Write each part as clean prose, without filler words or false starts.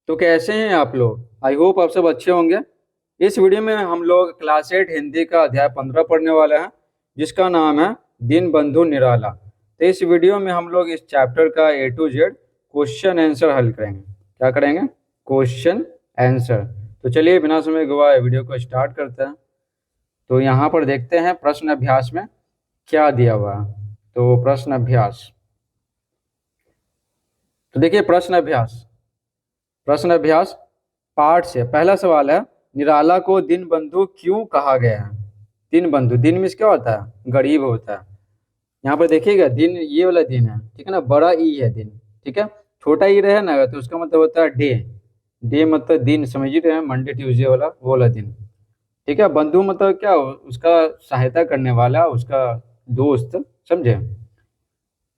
तो कैसे हैं आप लोग। आई होप आप सब अच्छे होंगे। इस वीडियो में हम लोग क्लास 8 हिंदी का अध्याय 15 पढ़ने वाले हैं, जिसका नाम है दीन बंधु निराला। तो इस वीडियो में हम लोग इस चैप्टर का A to Z question answer हल करेंगे। क्या करेंगे? Question answer. तो चलिए बिना समय गवाए वीडियो को स्टार्ट करते हैं। तो यहाँ पर देखते हैं प्रश्न अभ्यास में क्या दिया हुआ है। तो प्रश्न अभ्यास, तो देखिए प्रश्न अभ्यास पाठ से पहला सवाल है, निराला को दीनबंधु क्यों कहा गया है? दीनबंधु, दिन मीन्स क्या होता है? गरीब होता है। यहाँ पर देखिएगा दिन, ये वाला दिन है, ठीक है ना, बड़ा ई है दिन, ठीक है। छोटा ई रहे ना तो उसका मतलब होता है डे। डे मतलब दिन, समझ ही रहे हैं, मंडे ट्यूसडे वाला वो वाला दिन, ठीक है। बंधु मतलब क्या? उसका सहायता करने वाला, उसका दोस्त, समझे।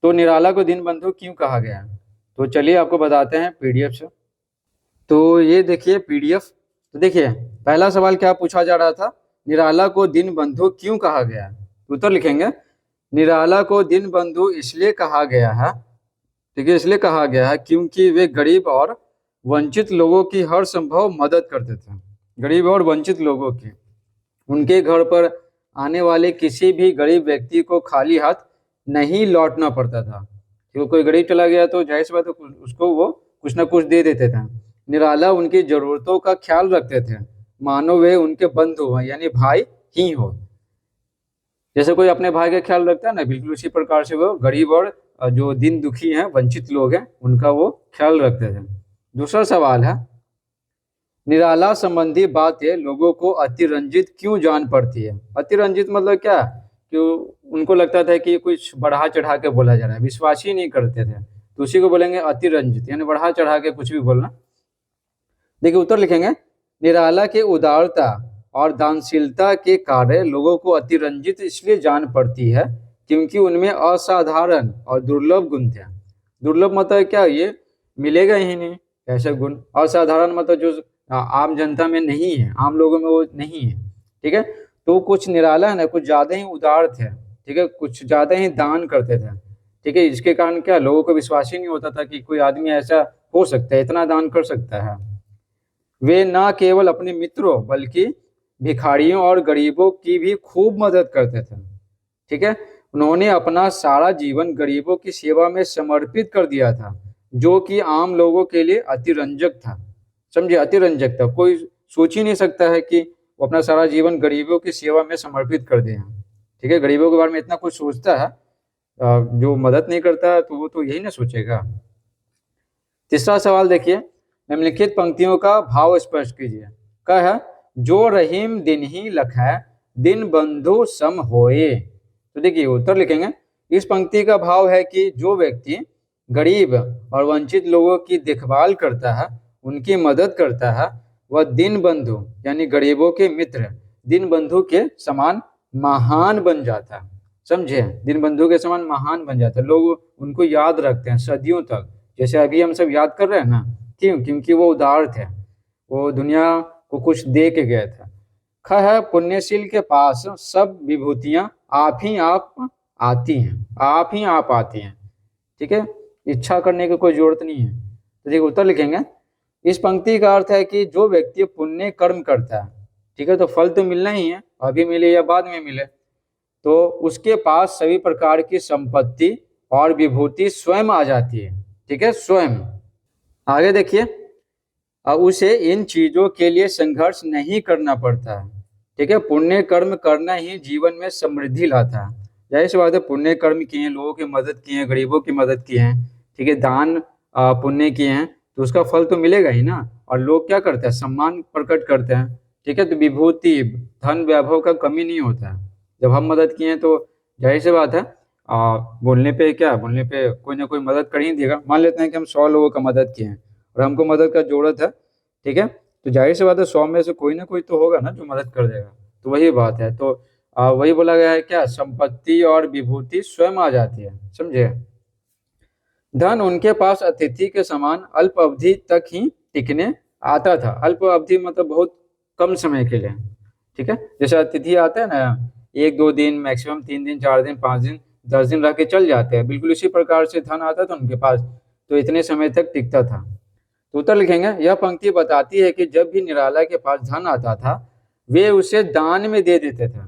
तो निराला को दीनबंधु क्यों कहा गया है? तो चलिए आपको बताते हैं पीडीएफ से। तो ये देखिए पीडीएफ। तो देखिए पहला सवाल क्या पूछा जा रहा था, निराला को दीनबंधु क्यों कहा गया है? उत्तर लिखेंगे, निराला को दीनबंधु इसलिए कहा गया है, ठीक है, इसलिए कहा गया है क्योंकि वे गरीब और वंचित लोगों की हर संभव मदद करते थे। गरीब और वंचित लोगों की, उनके घर पर आने वाले किसी भी गरीब व्यक्ति को खाली हाथ नहीं लौटना पड़ता था। क्योंकि कोई गरीब चला गया तो जाहिर सी बात है उसको वो कुछ ना कुछ दे देते थे। निराला उनकी जरूरतों का ख्याल रखते थे, मानो वे उनके बंधु हो, यानी भाई ही हो। जैसे कोई अपने भाई का ख्याल रखता है ना, बिल्कुल उसी प्रकार से वो गरीब और जो दिन दुखी हैं, वंचित लोग हैं, उनका वो ख्याल रखते थे। दूसरा सवाल है, निराला संबंधी बातें लोगों को अतिरंजित क्यों जान पड़ती है? अतिरंजित मतलब क्या? कि उनको लगता था कि कुछ बढ़ा चढ़ा के बोला जा रहा है, विश्वास ही नहीं करते थे, तो उसी को बोलेंगे अतिरंजित, यानी बढ़ा चढ़ा के कुछ भी बोलना। देखिए उत्तर लिखेंगे, निराला के उदारता और दानशीलता के कार्य लोगों को अतिरंजित इसलिए जान पड़ती है क्योंकि उनमें असाधारण और दुर्लभ गुण थे। दुर्लभ मतलब क्या? ये मिलेगा ही नहीं ऐसे गुण। असाधारण मतलब जो आम जनता में नहीं है, आम लोगों में वो नहीं है, ठीक है। तो कुछ निराला है ना, कुछ ज्यादा ही उदार थे, ठीक है, कुछ ज्यादा ही दान करते थे, ठीक है। इसके कारण क्या, लोगों को विश्वास ही नहीं होता था कि कोई आदमी ऐसा हो सकता है, इतना दान कर सकता है। वे न केवल अपने मित्रों बल्कि भिखारियों और गरीबों की भी खूब मदद करते थे, ठीक है। उन्होंने अपना सारा जीवन गरीबों की सेवा में समर्पित कर दिया था, जो कि आम लोगों के लिए अतिरंजक था। समझे, अतिरंजक था। कोई सोच ही नहीं सकता है कि वो अपना सारा जीवन गरीबों की सेवा में समर्पित कर दे, ठीक है। गरीबों के बारे में इतना कुछ सोचता है, जो मदद नहीं करता है तो वो तो यही ना सोचेगा। तीसरा सवाल देखिए, निम्नलिखित पंक्तियों का भाव स्पष्ट कीजिए। क्या है? जो रहीम दिन ही लखै, दिन बंधु सम होए। तो देखिए उत्तर लिखेंगे, इस पंक्ति का भाव है कि जो व्यक्ति गरीब और वंचित लोगों की देखभाल करता है, उनकी मदद करता है, वह दिन बंधु यानी गरीबों के मित्र, दिन बंधु के समान महान बन जाता है। समझे, दिन बंधु के समान महान बन जाता है। लोग उनको याद रखते हैं सदियों तक, जैसे अभी हम सब याद कर रहे हैं ना। क्यों? क्योंकि वो उदार थे, वो दुनिया को कुछ दे के गए थे। ख है, पुण्यशील के पास सब विभूतियां आप ही आप आती हैं, आप ही आप आती हैं, ठीक है। इच्छा करने की कोई जरूरत नहीं है। तो देखिए उत्तर लिखेंगे, इस पंक्ति का अर्थ है कि जो व्यक्ति पुण्य कर्म करता है, ठीक है, तो फल तो मिलना ही है, अभी मिले या बाद में मिले, तो उसके पास सभी प्रकार की संपत्ति और विभूति स्वयं आ जाती है, ठीक है, स्वयं। आगे देखिए, उसे इन चीजों के लिए संघर्ष नहीं करना पड़ता है, ठीक है। पुण्य कर्म करना ही जीवन में समृद्धि लाता है। जाहिर सी बात है, पुण्य कर्म किए हैं, लोगों की मदद की है, गरीबों की मदद की है, ठीक है, दान पुण्य किए हैं, तो उसका फल तो मिलेगा ही ना। और लोग क्या करते हैं? सम्मान प्रकट करते हैं, ठीक है। तो विभूति धन वैभव का कमी नहीं होता है जब हम मदद किए हैं। तो जाहिर सी बात है, बोलने पे क्या, बोलने पे कोई ना कोई मदद कर ही देगा। मान लेते हैं कि हम 100 लोगों का मदद किए हैं और हमको मदद का जरूरत है, ठीक है, तो जाहिर सी बात है 100 में से कोई ना कोई तो होगा ना जो मदद कर देगा। तो वही बात है। तो वही बोला गया है, क्या, संपत्ति और विभूति स्वयं आ जाती है, समझे। धन उनके पास अतिथि के समान अल्प अवधि तक ही टिकने आता था। अल्प अवधि मतलब बहुत कम समय के लिए, ठीक है। जैसे अतिथि आते हैं ना, 1-2 दिन, मैक्सिमम 3 दिन, 4 दिन, 5 दिन, 10 दिन रह के चल जाते हैं, बिल्कुल इसी प्रकार से धन आता था उनके पास, तो इतने समय तक टिकता था। तो उत्तर लिखेंगे, यह पंक्ति बताती है कि जब भी निराला के पास धन आता था वे उसे दान में दे देते थे।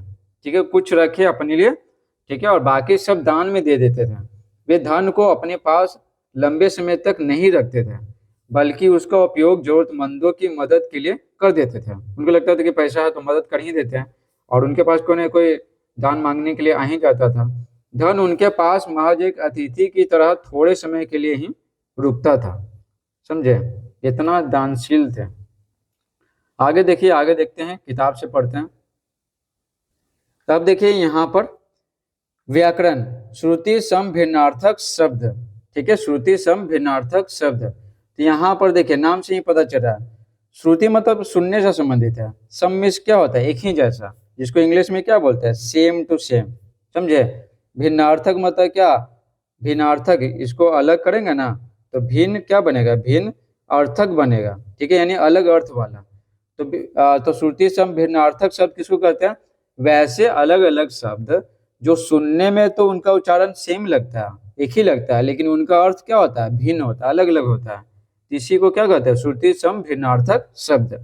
ठीक है, कुछ रखे अपने लिए, ठीक है, और बाकी सब दान में दे देते थे। वे धन को अपने पास लंबे समय तक नहीं रखते थे, बल्कि उसका उपयोग जरूरतमंदों की मदद के लिए कर देते थे। उनको लगता था कि पैसा है तो मदद कर ही देते हैं, और उनके पास कोई ना कोई दान मांगने के लिए आ ही जाता था। धन उनके पास महज एक अतिथि की तरह थोड़े समय के लिए ही रुकता था। समझे, इतना दानशील थे। आगे देखिए, आगे देखते हैं, किताब से पढ़ते हैं। तब देखिए यहाँ पर व्याकरण, श्रुति सम भिन्नार्थक शब्द। ठीक है, श्रुति सम भिन्नार्थक शब्द। तो यहाँ पर देखिए नाम से ही पता चल रहा है, श्रुति मतलब सुनने से संबंधित है, सम मीन्स क्या होता है, एक ही जैसा, जिसको इंग्लिश में क्या बोलते हैं, सेम टू सेम। समझे, भिन्नार्थक मतलब क्या, भिन्नार्थक, इसको अलग करेंगे ना तो भिन्न क्या बनेगा, भिन्न अर्थक बनेगा। ठीक है, यानी अलग अर्थ वाला। तो श्रुति सम भिन्नार्थक शब्द किसको कहते हैं, वैसे अलग अलग शब्द जो सुनने में तो उनका उच्चारण सेम लगता है, एक ही लगता है, लेकिन उनका अर्थ क्या होता है, भिन्न होता है, अलग अलग होता है। इसी को क्या कहते हैं, श्रुति सम भिन्नार्थक शब्द।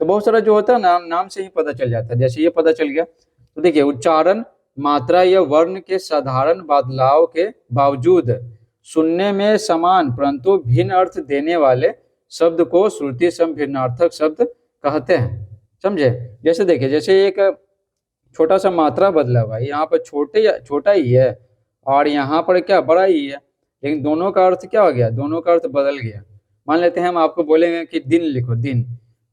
तो बहुत सारा जो होता है नाम से ही पता चल जाता है। जैसे ये पता चल गया, तो देखिए उच्चारण, मात्रा या वर्ण के साधारण बदलाव के बावजूद सुनने में समान परंतु भिन्न अर्थ देने वाले शब्द को श्रुति सम भिन्नार्थक शब्द कहते हैं। समझे, जैसे देखिए, जैसे एक छोटा सा मात्रा बदला हुआ है, यहाँ पर छोटा ही है और यहाँ पर क्या बड़ा ही है, लेकिन दोनों का अर्थ क्या हो गया, दोनों का अर्थ बदल गया। मान लेते हैं हम आपको बोलेंगे कि दिन लिखो, दिन,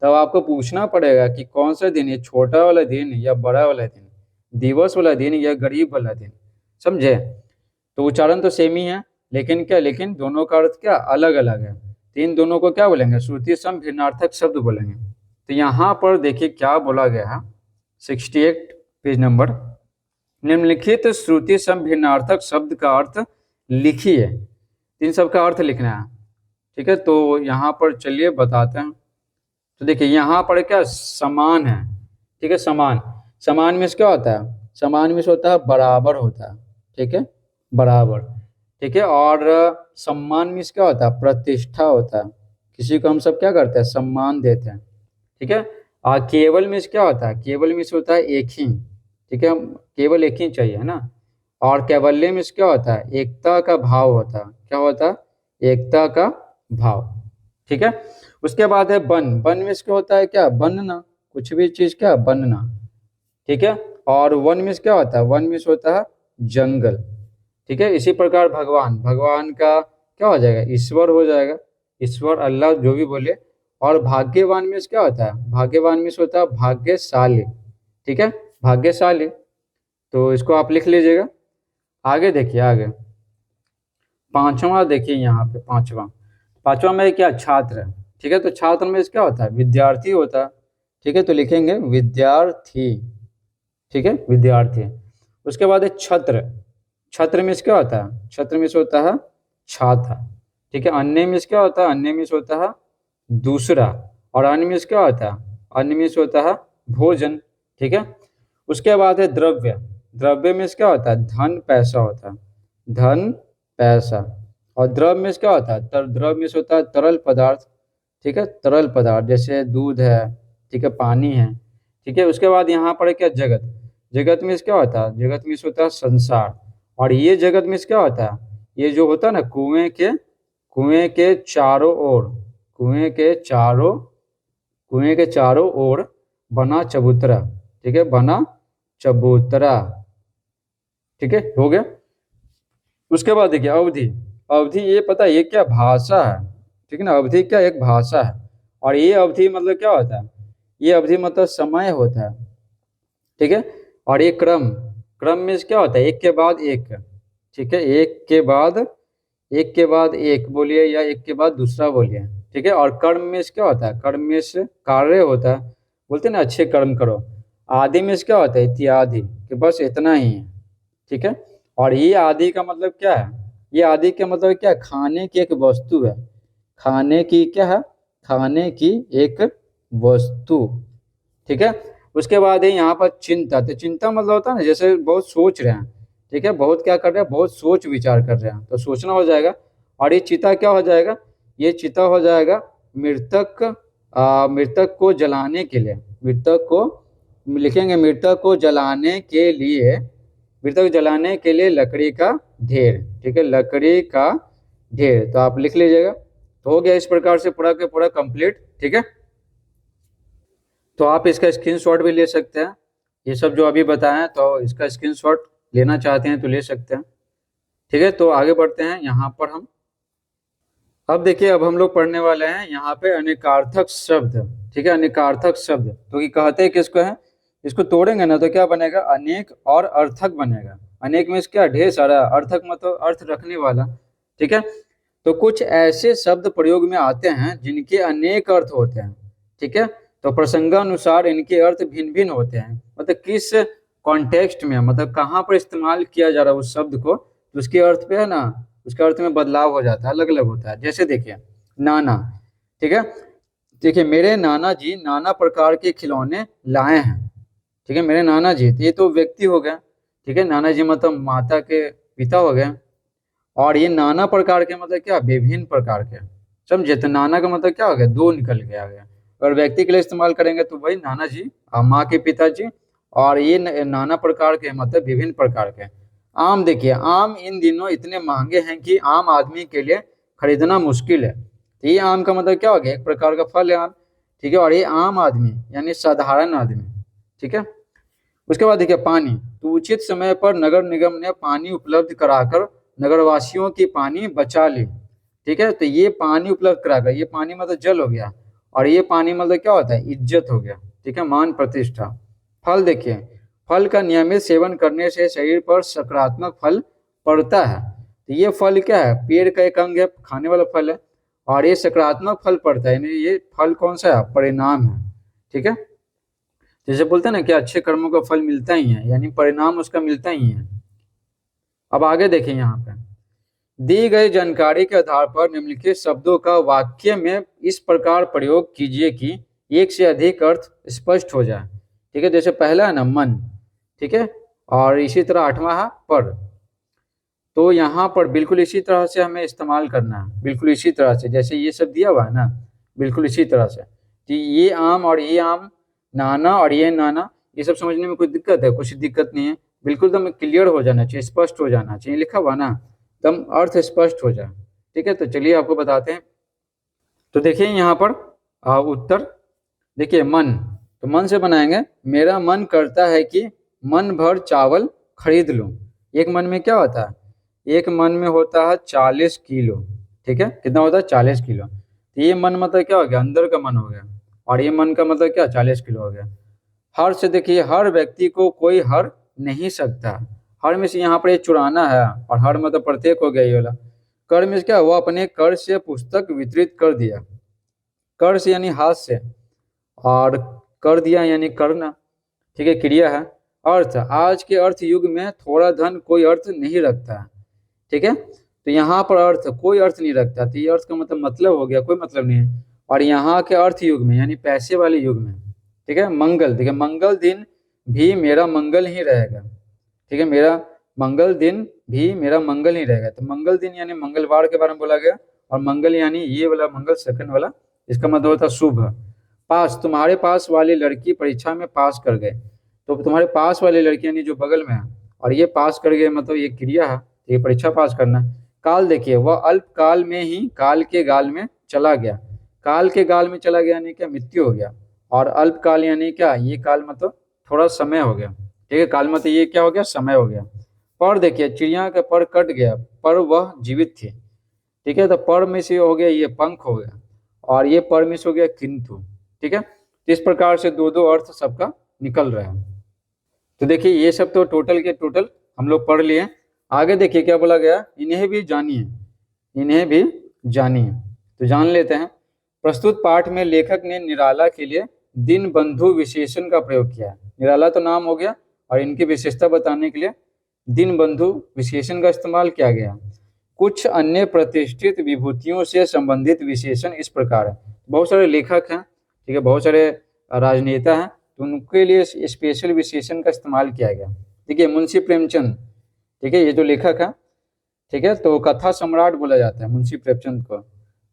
तब आपको पूछना पड़ेगा कि कौन सा दिन, ये छोटा वाला दिन या बड़ा वाला दिन, दिवस वाला दिन या गरीब वाला दिन। समझे, तो उच्चारण तो सेम ही है, लेकिन क्या, लेकिन दोनों का अर्थ क्या अलग अलग है। तो इन दोनों को क्या बोलेंगे, श्रुति सम भिन्नार्थक शब्द बोलेंगे। तो यहाँ पर देखिए क्या बोला गया है, 68 पेज नंबर, निम्नलिखित श्रुति सम भिन्नार्थक शब्द का अर्थ लिखिए। इन सब का अर्थ लिखना है। ठीक है, तो यहाँ पर चलिए बताते हैं। तो देखिए यहाँ पर क्या समान है। ठीक है, समान, समान में क्या होता है, समान में होता है बराबर होता है। ठीक है, बराबर। ठीक है, और सम्मान में क्या होता है, प्रतिष्ठा होता है, किसी को हम सब क्या करते हैं, सम्मान देते हैं। ठीक है, और केवल में क्या होता है, केवल में होता है एक ही। ठीक है, हम केवल एक ही चाहिए, है ना। और कैवल्य में क्या होता है, एकता का भाव होता है, क्या होता है, एकता का भाव। ठीक है, उसके बाद है बन, बन में क्या होता है, क्या बनना, कुछ भी चीज क्या बनना। ठीक है, और वन में क्या होता है, वन में होता है जंगल। ठीक है, इसी प्रकार भगवान, भगवान का क्या हो जाएगा, ईश्वर हो जाएगा, ईश्वर, अल्लाह, जो भी बोले। और भाग्यवान में क्या होता है, भाग्यवान में होता है भाग्यशाली। ठीक है, भाग्यशाली, तो इसको आप लिख लीजिएगा। आगे देखिए, आगे पांचवा देखिए, यहाँ पे पांचवा में क्या, छात्र। ठीक है, तो छात्र में क्या होता है, विद्यार्थी होता है। ठीक है, तो लिखेंगे विद्यार्थी। ठीक है, विद्यार्थी। उसके बाद है छत्र, छत्र में क्या होता है, छत्र में होता है छाता। ठीक है, अन्य में क्या होता है, अन्य में होता है दूसरा। और अन्य में क्या होता है, अन्य में होता है भोजन। ठीक है, उसके बाद है द्रव्य, द्रव्य में क्या होता है, धन पैसा होता है, धन पैसा। और द्रव्य में क्या होता है, द्रव्य में होता है तरल पदार्थ। ठीक है, तरल पदार्थ जैसे दूध है, ठीक है, पानी है। ठीक है, उसके बाद यहाँ पर क्या, जगत, जगत में क्या होता है, जगत में होता है संसार। और ये जगत में क्या होता है, ये जो होता है ना, कुएं के चारों ओर, कुएं के चारों ओर बना चबूतरा। ठीक है, बना चबूतरा। ठीक है, हो गया। उसके बाद देखिए अवधि, अवधि ये पता है ये क्या भाषा है। ठीक है ना, अवधि क्या एक भाषा है। और ये अवधि मतलब क्या होता है, ये अवधि मतलब समय होता है। ठीक है, और ये क्रम, क्रम में क्या होता है, एक के बाद एक। ठीक है, एक के बाद एक बोलिए या एक के बाद दूसरा बोलिए। ठीक है, और कर्म में क्या होता है, कर्म में कार्य होता है, बोलते हैं ना अच्छे कर्म करो। आदि में क्या होता है, इत्यादि, कि बस इतना ही है। ठीक है, और ये आदि का मतलब क्या है, ये आदि का मतलब क्या है, खाने की एक वस्तु है, खाने की क्या है, खाने की एक वस्तु। ठीक है, उसके बाद है यहाँ पर चिंता, तो चिंता मतलब होता है ना जैसे बहुत सोच रहे हैं। ठीक है, बहुत क्या कर रहे हैं, बहुत सोच विचार कर रहे हैं, तो सोचना हो जाएगा। और ये चिता क्या हो जाएगा, ये चिता हो जाएगा मृतक को जलाने के लिए, मृतक को लिखेंगे मृतक को जलाने के लिए, मृतक जलाने के लिए लकड़ी का ढेर, ठीक है, लकड़ी का ढेर। तो आप लिख लीजिएगा। तो हो गया इस प्रकार से पूरा के पूरा कंप्लीट, ठीक है। तो आप इसका स्क्रीनशॉट भी ले सकते हैं, ये सब जो अभी बताया तो इसका स्क्रीनशॉट लेना चाहते हैं तो ले सकते हैं, ठीक है। तो आगे बढ़ते हैं यहाँ पर हम। अब देखिए अब हम लोग पढ़ने वाले हैं यहाँ पे अनेकार्थक शब्द, ठीक है, अनेकार्थक शब्द। तो ये कहते हैं किसको है, इसको तोड़ेंगे ना तो क्या बनेगा, अनेक और अर्थक बनेगा। अनेक में क्या, ढेर सारा, अर्थक मतलब अर्थ रखने वाला, ठीक है। तो कुछ ऐसे शब्द प्रयोग में आते हैं जिनके अनेक अर्थ होते हैं, ठीक है। तो प्रसंगानुसार इनके अर्थ भिन्न भिन्न होते हैं, मतलब किस कॉन्टेक्स्ट में, मतलब कहाँ पर इस्तेमाल किया जा रहा है उस शब्द को, तो उसके अर्थ पे है ना, उसके अर्थ में बदलाव हो जाता है, अलग अलग होता है। जैसे देखिए नाना, ठीक है, देखिए मेरे नाना जी नाना प्रकार के खिलौने लाए हैं, ठीक है, मेरे नाना जी, तो ये तो व्यक्ति हो गया, ठीक है, नाना जी मतलब माता के पिता हो गए। और ये नाना प्रकार के मतलब क्या, विभिन्न प्रकार के, समझे। तो नाना का मतलब क्या हो गया, दो निकल के आ गया। अगर व्यक्ति के लिए इस्तेमाल करेंगे तो वही नाना जी, माँ के पिताजी। और ये नाना प्रकार के मतलब विभिन्न प्रकार के। आम, देखिए आम इन दिनों इतने महंगे हैं कि आम आदमी के लिए खरीदना मुश्किल है। तो ये आम का मतलब क्या हो गया, एक प्रकार का फल है आम, ठीक है। और ये आम आदमी यानी साधारण आदमी, ठीक है। उसके बाद देखिए पानी, तो उचित समय पर नगर निगम ने पानी उपलब्ध कराकर नगरवासियों की पानी बचा ली, ठीक है। तो ये पानी उपलब्ध कराकर, ये पानी मतलब जल हो गया, और ये पानी मतलब क्या होता है, इज्जत हो गया, ठीक है, मान प्रतिष्ठा। फल देखिए, फल का नियमित सेवन करने से शरीर पर सकारात्मक फल पड़ता है। तो ये फल क्या है, पेड़ का एक अंग है, खाने वाला फल है, और ये सकारात्मक फल पड़ता है, यानी ये फल कौन सा है, परिणाम है, ठीक है। जैसे बोलते हैं ना कि अच्छे कर्मों का फल मिलता ही है, यानी परिणाम उसका मिलता ही है। अब आगे देखें यहाँ पे, दी गई जानकारी के आधार पर निम्नलिखित शब्दों का वाक्य में इस प्रकार प्रयोग कीजिए कि एक से अधिक अर्थ स्पष्ट हो जाए, ठीक है। जैसे पहला है ना मन, ठीक है, और इसी तरह आठवां है पर। तो यहाँ पर बिल्कुल इसी तरह से हमें इस्तेमाल करना है, बिल्कुल इसी तरह से, जैसे ये सब दिया हुआ है ना, बिल्कुल इसी तरह से। कि ये आम और ये आम, नाना और ये नाना, ये सब समझने में कोई दिक्कत है, कुछ दिक्कत नहीं है, बिल्कुल एकदम क्लियर हो जाना चाहिए, स्पष्ट हो जाना चाहिए, लिखा हुआ ना एकदम अर्थ स्पष्ट हो जाए, ठीक है। तो चलिए आपको बताते हैं। तो देखिए यहाँ पर उत्तर, देखिए मन, तो मन से बनाएंगे, मेरा मन करता है कि मन भर चावल खरीद लूं। एक मन में क्या होता है, एक मन में होता है 40 किलो, ठीक है, कितना होता है 40 किलो। तो ये मन मतलब क्या हो गया, अंदर का मन हो गया, और ये मन का मतलब क्या, 40 किलो हो गया। हर से देखिए, हर व्यक्ति को कोई हर नहीं सकता, हर में से यहाँ पर ये चुराना है, और हर मतलब प्रत्येक हो गया ये वाला। कर में क्या, वो अपने कर से पुस्तक वितरित कर दिया, कर से यानी हाथ से, और कर दिया यानी करना, ठीक है, क्रिया है। अर्थ, आज के अर्थ युग में थोड़ा धन कोई अर्थ नहीं रखता है, ठीक है। तो यहाँ पर अर्थ कोई अर्थ नहीं रखता, तो ये अर्थ का मतलब हो गया कोई मतलब नहीं है। और यहाँ के अर्थ युग में यानी पैसे वाले युग में, ठीक है। मंगल, देखिए मंगल दिन भी मेरा मंगल ही रहेगा, ठीक है, मेरा मंगल दिन भी मेरा मंगल ही रहेगा। तो मंगल दिन यानी मंगलवार के बारे में बोला गया, और मंगल यानी ये वाला मंगल, सेकंड वाला, इसका मतलब होता है शुभ। पास, तुम्हारे पास वाली लड़की परीक्षा में पास कर गए, तो तुम्हारे पास वाली लड़की यानी जो बगल में है, और ये पास कर गए मतलब ये क्रिया है, तो ये परीक्षा पास करना है। काल देखिए, वह अल्प काल में ही काल के गाल में चला गया, काल के गाल में चला गया यानी क्या, मृत्यु हो गया। और अल्प काल यानी क्या, ये काल मतलब थोड़ा समय हो गया, ठीक है, काल मतलब ये क्या हो गया, समय हो गया। पर देखिए, चिड़िया का पर कट गया, पर वह जीवित थी, ठीक है। तो पर में से हो गया ये पंख हो गया, और ये पर में से हो गया किंतु, ठीक है। तो इस प्रकार से दो दो अर्थ सबका निकल रहा है। तो देखिए ये सब तो टोटल के टोटल हम लोग पढ़ लिए। आगे देखिए क्या बोला गया, इन्हें भी जानिए, इन्हें भी जानिए। तो जान लेते हैं। प्रस्तुत पाठ में लेखक ने निराला के लिए दिन बंधु विशेषण का प्रयोग किया है। निराला तो नाम हो गया, और इनकी विशेषता बताने के लिए दिन बंधु विशेषण का इस्तेमाल किया गया। कुछ अन्य प्रतिष्ठित विभूतियों से संबंधित विशेषण इस प्रकार है। बहुत सारे लेखक हैं, ठीक है, बहुत सारे राजनेता हैं, तो उनके लिए स्पेशल विशेषण का इस्तेमाल किया गया। देखिए मुंशी प्रेमचंद, ठीक है, ये जो लेखक है, ठीक है, तो कथा सम्राट बोला जाता है मुंशी प्रेमचंद को।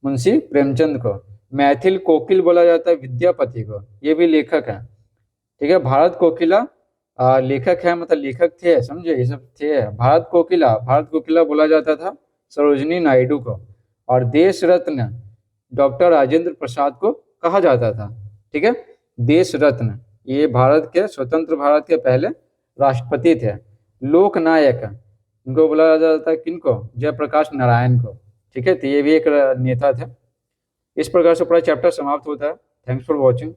मुंशी प्रेमचंद को। मैथिल कोकिल बोला जाता है विद्यापति को, ये भी लेखक है। ठीक है, भारत कोकिला लेखक है, मतलब लेखक थे, समझे, ये सब थे। भारत कोकिला बोला जाता था सरोजिनी नायडू को। और देश रत्न डॉक्टर राजेंद्र प्रसाद को कहा जाता था। ठीक है, देश रत्न, ये भारत के स्वतंत्र भारत के पहले राष्ट्रपति थे। लोकनायक इनको बोला जाता है किनको, जयप्रकाश नारायण को। ठीक है, तो ये भी एक नेता थे। इस प्रकार से पूरा चैप्टर समाप्त होता है। Thanks for watching.